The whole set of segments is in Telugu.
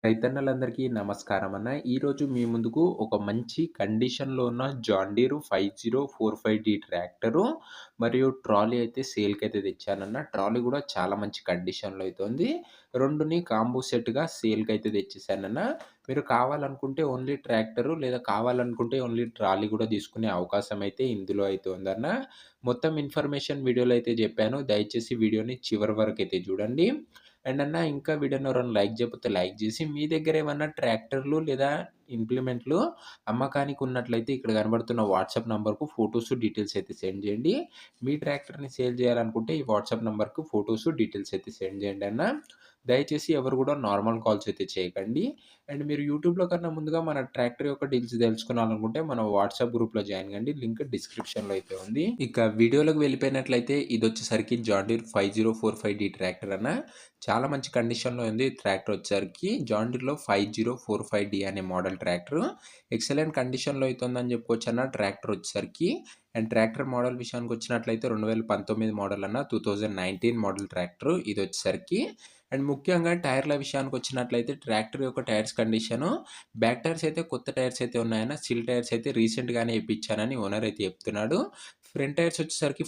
రైతన్నలందరికీ నమస్కారం అన్న. ఈరోజు మీ ముందుకు ఒక మంచి కండిషన్‌లో ఉన్న జాన్ డీర్ 5045డి ట్రాక్టరు మరియు ట్రాలీ అయితే సేల్‌కైతే తెచ్చానన్న. ట్రాలీ గూడా చాలా మంచి కండిషన్‌లో అయితే ఉంది. 2ని కాంబో సెట్‌గా సేల్‌కైతే తెచ్చేసానన్న. మీరు కావాలనుకుంటే ఓన్లీ ట్రాక్టరు లేదా కావాలనుకుంటే ఓన్లీ ట్రాలీ గూడా తీసుకునే అవకాశం అయితే ఇందులో అయితే ఉందన్న. మొత్తం ఇన్ఫర్మేషన్ వీడియోలో అయితే జెప్పాను. దయచేసి వీడియోని చివరి వరకైతే జూడండి. అండ్ అన్న ఇంకా వీడియోని ఎవరైనా లైక్ చేయకపోతే లైక్ చేసి, మీ దగ్గర ఏమన్నా ట్రాక్టర్లు లేదా ఇంప్లిమెంట్లు అమ్మకానికి ఉన్నట్లయితే ఇక్కడ కనబడుతున్న వాట్సాప్ నంబర్‌కు ఫోటోస్, డీటెయిల్స్ అయితే సెండ్ చేయండి. మీ ట్రాక్టర్‌ని సేల్ చేయాలనుకుంటే ఈ వాట్సాప్ నంబర్‌కు ఫోటోస్, డీటెయిల్స్ అయితే సెండ్ చేయండి అన్న. దయచేసి ఎవరు కూడా నార్మల్ కాల్స్ అయితే చేయకండి. అండ్ మీరు యూట్యూబ్‌లో కన్నా ముందుగా మన ట్రాక్టర్ యొక్క డీల్స్ తెలుసుకోవాలనుకుంటే మన వాట్సాప్ గ్రూప్‌లో జాయిన్ కండి. లింక్ డిస్క్రిప్షన్‌లో అయితే ఉంది. ఇక వీడియోలోకి వెళ్ళిపోయినట్లయితే ఇదొచ్చేసరికి జాన్ డీర్ 5045డి ట్రాక్టర్ అన్న. చాలా మంచి కండిషన్‌లో ఉంది. ట్రాక్టర్ వచ్చేసరికి జాన్ డీర్‌లో 5045డి అనే మోడల్ ట్రాక్టర్. ఎక్సలెంట్ కండిషన్‌లో అయితే ఉందని చెప్పుకోవచ్చన్న ట్రాక్టర్ వచ్చేసరికి. అండ్ ట్రాక్టర్ మోడల్ విషయానికొచ్చినట్లయితే 2019 మోడల్ అన్న. 2019 మోడల్ ట్రాక్టర్ ఇదొచ్చేసరికి. అండ్ ముఖ్యంగా టైర్ల విషయానికొచ్చినట్లయితే ట్రాక్టర్ యొక్క టైర్స్ కండిషను బ్యాక్ టైర్స్ అయితే కొత్త టైర్స్ అయితే ఉన్నాయన్న. సిల్ టైర్స్ అయితే రీసెంట్‌గానే ఏపిచ్చానని ఓనర్ అయితే చెప్తున్నాడు. ఫ్రంట్ టైర్స్ వచ్చేసరికి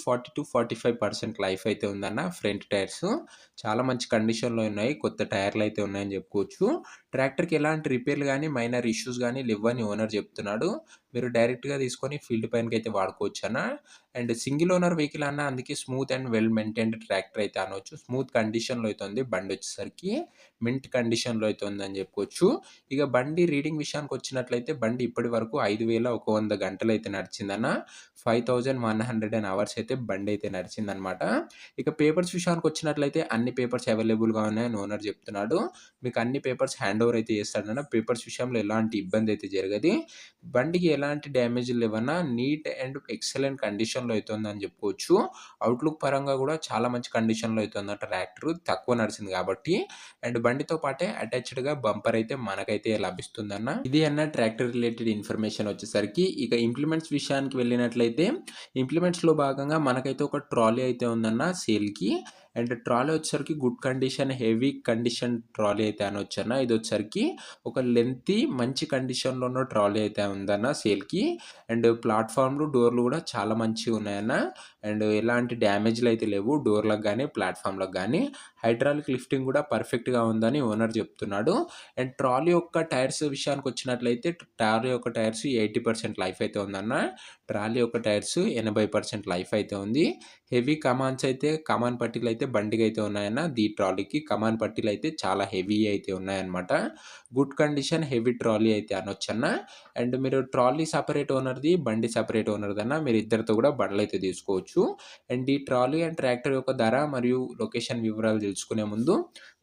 40-45% లైఫ్ అయితే ఉందన్న ఫ్రంట్ టైర్స్. చాలా మంచి కండిషన్‌లో ఉన్నాయి. కొత్త టైర్‌లయితే ఉన్నాయని జెప్పుకోవచ్చు. ట్రాక్టర్‌కి ఎలాంటి రిపేర్‌లు గానీ, మైనర్ ఇష్యూస్ గానీ లెవ్వని ఓనర్ జెప్తున్నాడు. మీరు డైరెక్ట్‌గా తీసుకొని ఫీల్డ్ పైనకైతే వాడుకోవచ్చన్న. అండ్ సింగిల్ ఓనర్ వెహికల్ అన్న, అందుకే smooth and well maintained tractor అయితే అనొచ్చు. స్మూత్ కండిషన్‌లో అయితే ఉంది బండొచ్చేసరికి. మింట్ కండిషన్‌లో అయితే ఉందని జెప్పుకోవచ్చు. ఇక బండి రీడింగ్ విషయానికొచ్చినట్లయితే బండి ఇప్పటి వరకు 5100 గంటలైతే నడిచిందన్న. 5100 అవర్స్ అయితే బండైతే నడిచిందనమాట. ఇక పేపర్స్ విషయానికొచ్చినట్లయితే అన్ని పేపర్స్ అవైలబుల్‌గా ఉన్నాయని ఓనర్ జెప్తున్నాడు. మీకు అన్ని పేపర్స్ హ్యాండ్ ఓవర్ అయితే చేస్తాడన్న. పేపర్స్ విషయంలో ఎలాంటి ఇబ్బందయితే జరగది. బండికి ఎలాంటి డ్యామేజ్‌లు లేవన్నా. నీట్ అండ్ ఎక్సలెంట్ కండిషన్‌లో అయితే ఉందని జెప్పుకోవచ్చు. అవుట్‌లుక్ పరంగా గూడా చాలా మంచి కండిషన్‌లో అయితే ఉందట ట్రాక్టరు. తక్కువ నడిసింది గాబట్టి. అండ్ బండితో పాటే అటాచ్డ్‌గా బంపర్ అయితే మనకైతే లభిస్తుందన్న. ఇది అన్న ట్రాక్టర్ రిలేటెడ్ ఇన్ఫర్మేషన్ వచ్చేసరికి. ఇక ఇంప్లిమెంట్స్ విషయానికి వెళ్ళినట్లయితే ఇంప్లిమెంట్స్‌లో భాగంగా మనకైతే ఒక ట్రాలీ అయితే ఉందన్న సేల్‌కి. అండ్ ట్రాలీ వచ్చేసరికి good condition, heavy condition trolley అయితే అనొచ్చన్న. ఇదొచ్చేసరికి ఒక లెంతీ మంచి కండిషన్‌లో ఉన్న ట్రాలీ అయితే ఉందన్న సేల్‌కి. అండ్ ప్లాట్‌ఫార్మ్‌లు, డోర్‌లు గూడా చాలా మంచిగున్నాయన్న. అండ్ ఎలాంటి డ్యామేజ్‌లు అయితే లేవు డోర్‌లకు గానీ, ప్లాట్‌ఫార్మ్‌లకు గానీ. హైడ్రాలిక్ లిఫ్టింగ్ గూడా పర్ఫెక్ట్‌గా ఉందని ఓనర్ జెప్తున్నాడు. అండ్ ట్రాలీ యొక్క టైర్స్ విషయానికొచ్చినట్లయితే ట్రాలీ యొక్క టైర్స్ 80% లైఫ్ అయితే ఉందన్న. ట్రాలీ యొక్క టైర్స్ 80% లైఫ్ అయితే ఉంది. హెవీ కమాన్స్ అయితే కమాన్ పట్టీలయితే బండికైతే ఉన్నాయన్న. ట్రాలీకి కమాన్ పట్టీలయితే చాలా హెవీ అయితే ఉన్నాయన్నమాట. గుడ్ కండిషన్ హెవీ ట్రాలీ అయితే అనొచ్చన్న. అండ్ మీరు ట్రాలీ సెపరేట్ ఓనర్‌ది, బండి సెపరేట్ ఓనర్‌దన్న. మీరు ఇద్దరితో గూడా బండ్లయితే తీసుకోవచ్చు. అండ్ ఈ ట్రాలీ అండ్ ట్రాక్టర్ యొక్క ధర మరియు లొకేషన్ వివరాలు తెలుసుకునే ముందు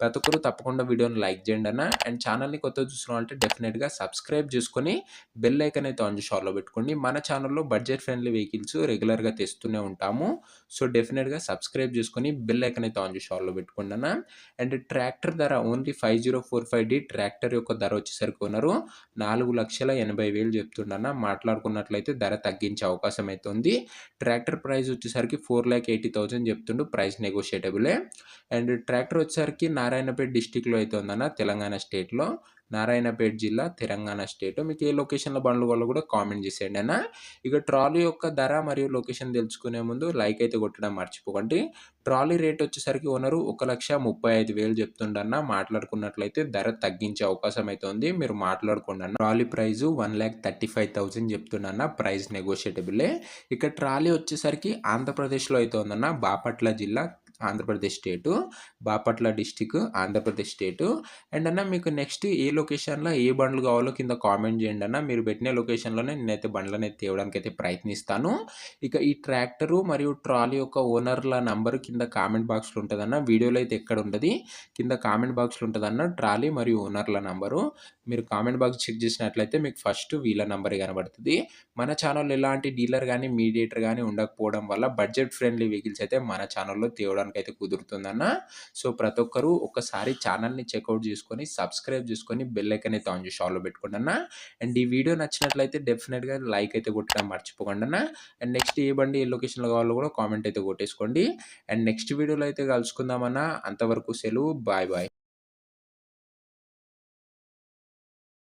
ప్రతి ఒక్కరు తప్పకుండా వీడియోని లైక్ చేయండన్న. అండ్ ఛానల్‌ని కొత్తగా చూస్తున్న వాళ్ళంటే డెఫినిట్‌గా సబ్స్క్రైబ్ చేసుకొని బెల్ ఐకాన్ అయితే ఆన్ చేసి ఆల్‌లో పెట్టుకోండి. మన ఛానల్‌లో బడ్జెట్ ఫ్రెండ్లీ వెహికల్స్ రెగ్యులర్‌గా తెస్తూనే ఉంటాము. సో, డెఫినిట్‌గా సబ్స్క్రైబ్ చేసుకొని బెల్ ఐకాన్ అయితే ఆన్ చేసి ఆల్‌లో పెట్టుకోండన్న. అండ్ ట్రాక్టర్ ధర ఓన్లీ 5045డి ట్రాక్టర్ యొక్క ధర వచ్చేసరికి ఓనరు 4,80,000 చెప్తుండన్న. మాట్లాడుకున్నట్లయితే ధర తగ్గించే అవకాశం అయితే ఉంది. ట్రాక్టర్ ప్రైస్ వచ్చేసరికి 4,80,000 చెప్తుండు. ప్రైస్ నెగోషియేటబులే. అండ్ ట్రాక్టర్ వచ్చేసరికి నారాయణపేట్ డిస్ట్రిక్ట్‌లో అయితే ఉందన్న. తెలంగాణ స్టేట్‌లో. నారాయణపేట్ జిల్లా, తెలంగాణ స్టేట్. మీకు ఏ లొకేషన్‌లో బండ్లు కావాలో కూడా కామెంట్ చేసేయండి అన్న. ఇక ట్రాలీ యొక్క ధర మరియు లొకేషన్ తెలుసుకునే ముందు లైక్ అయితే కొట్టడం మర్చిపోకండి. ట్రాలీ రేట్ వచ్చేసరికి ఓనరు 1,35,000 చెప్తుండన్న. మాట్లాడుకున్నట్లయితే ధర తగ్గించే అవకాశం అయితే ఉంది. మీరు మాట్లాడుకోండి అన్న. ట్రాలీ ప్రైజు 1,35,000 చెప్తుండన్న. ప్రైస్ నెగోషియేటబులే. ఇక ట్రాలీ వచ్చేసరికి ఆంధ్రప్రదేశ్‌లో అయితే ఉందన్న. బాపట్ల జిల్లా, Andhra Pradesh state. Bapatla district, Andhra Pradesh state. And అన్న మీకు నెక్స్ట్ ఏ లొకేషన్‌లో ఏ బండ్లు కావాలో కింద కామెంట్ చేయండి అన్న. మీరు పెట్టిన లొకేషన్‌లోనే నేనైతే బండ్లనైతే తేవడానికైతే ప్రయత్నిస్తాను. ఇక ఈ ట్రాక్టరు మరియు ట్రాలీ యొక్క ఓనర్‌ల నంబర్ కింద కామెంట్ బాక్స్‌లో ఉంటదన్న. వీడియోలో అయితే ఎక్కడ ఉండది. కింద కామెంట్ బాక్స్‌లో ఉంటదన్న ట్రాలీ మరియు ఓనర్‌ల నంబరు. మీరు కామెంట్ బాక్స్ చెక్ చేసినట్లయితే మీకు ఫస్ట్ వీళ్ళ నంబరే కనబడుతది. మన ఛానెల్‌లో ఎలాంటి డీలర్ గానీ, మీడియేటర్ గానీ ఉండకపోవడం వల్ల బడ్జెట్ ఫ్రెండ్లీ వెహికల్స్ అయితే మన ఛానెల్‌లో తేవడానికైతే కుదురుతుందన్న. సో, ప్రతి ఒక్కరు ఒక్కసారి ఛానెల్‌ని చెకౌట్ చేసుకొని, సబ్స్క్రైబ్ చేసుకొని, బెల్ ఐకాన్ అయితే ఆన్ చేసి ఆల్‌లో పెట్టుకోండన్న. అండ్ ఈ వీడియో నచ్చినట్లయితే డెఫినిట్‌గా లైక్ అయితే కొట్టడం మర్చిపోకండన్న. అండ్ నెక్స్ట్ ఏ బండి ఏ లొకేషన్‌లో కావాలో కూడా కామెంట్ అయితే కొట్టేసుకోండి. అండ్ నెక్స్ట్ వీడియోలో అయితే కలుసుకుందామన్న. అంతవరకు సెలవు. Bye bye.